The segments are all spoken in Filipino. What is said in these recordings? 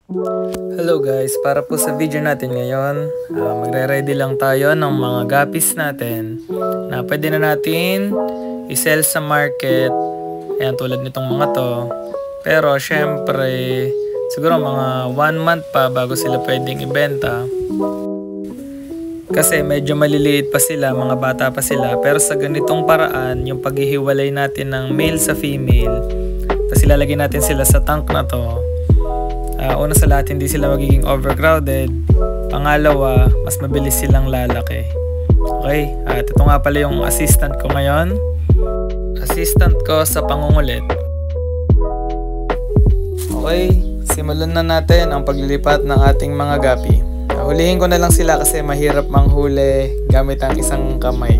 Hello guys, para po sa video natin ngayon, magre-ready lang tayo ng mga guppies natin na pwede na natin i-sell sa market. Ayan, tulad nitong mga to. Pero syempre, siguro mga 1 month pa bago sila pwedeng ibenta. Kasi medyo maliliit pa sila, mga bata pa sila. Pero sa ganitong paraan, yung paghihiwalay natin ng male sa female, tapos ilalagay natin sila sa tank na to. Una sa lahat, hindi sila magiging overcrowded. Pangalawa, mas mabilis silang lalaki. Okay, at ito nga pala yung assistant ko ngayon. Assistant ko sa pangungulit. Okay, simulan na natin ang paglilipat ng ating mga guppy. Hulihin ko na lang sila kasi mahirap manghuli gamit ang isang kamay.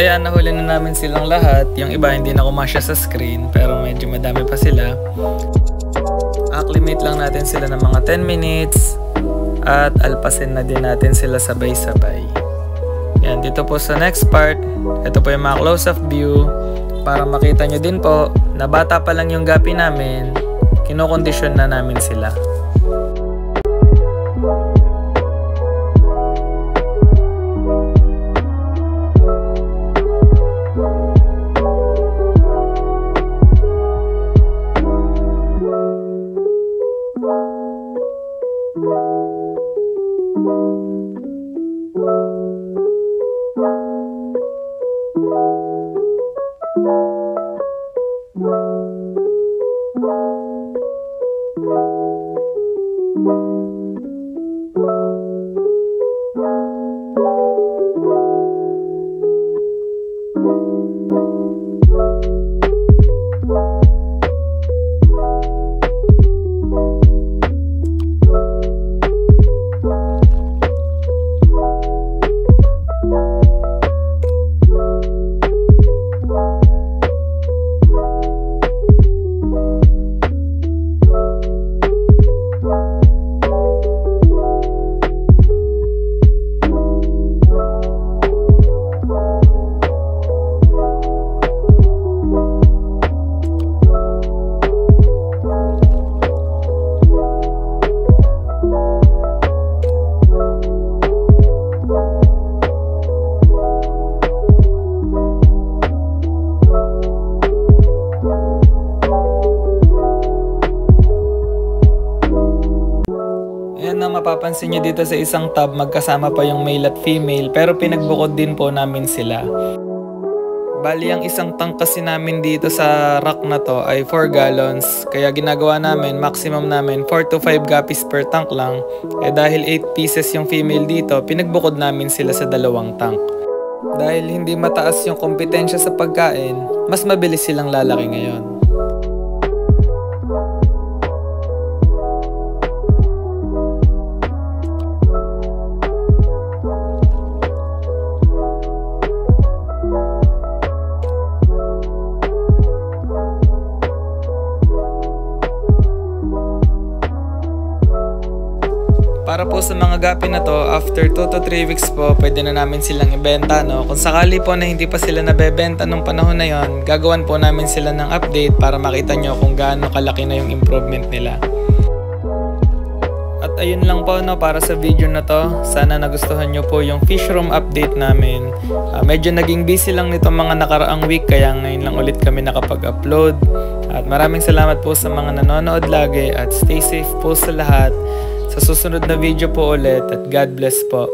Ayan, nahuli na namin silang lahat. Yung iba hindi na kumasya sa screen pero medyo madami pa sila. Acclimate lang natin sila ng mga 10 minutes at alpasin na din natin sila sabay-sabay. Yan, dito po sa next part, ito po yung mga close-up view para makita nyo din po na bata pa lang yung guppy namin, kinokondisyon na namin sila. Mapapansin nyo dito sa isang tab, magkasama pa yung male at female pero pinagbukod din po namin sila. Bali, ang isang tank kasi namin dito sa rack na to ay 4 gallons. Kaya ginagawa namin, maximum namin 4 to 5 guppies per tank lang. Dahil 8 pieces yung female dito, pinagbukod namin sila sa 2 tank. Dahil hindi mataas yung kompetensya sa pagkain, mas mabilis silang lalaki ngayon. Para po sa mga guppy na to, after 2 to 3 weeks po, pwede na namin silang ibenta, no? Kung sakali po na hindi pa sila nabebenta nung panahon na yon, gagawan po namin sila ng update para makita nyo kung gaano kalaki na yung improvement nila. At ayun lang po no, para sa video na to. Sana nagustuhan nyo po yung fish room update namin. Medyo naging busy lang nito mga nakaraang week, kaya ngayon lang ulit kami nakapag-upload. At maraming salamat po sa mga nanonood lagi at stay safe po sa lahat. Sa susunod na video po ulit at God bless po.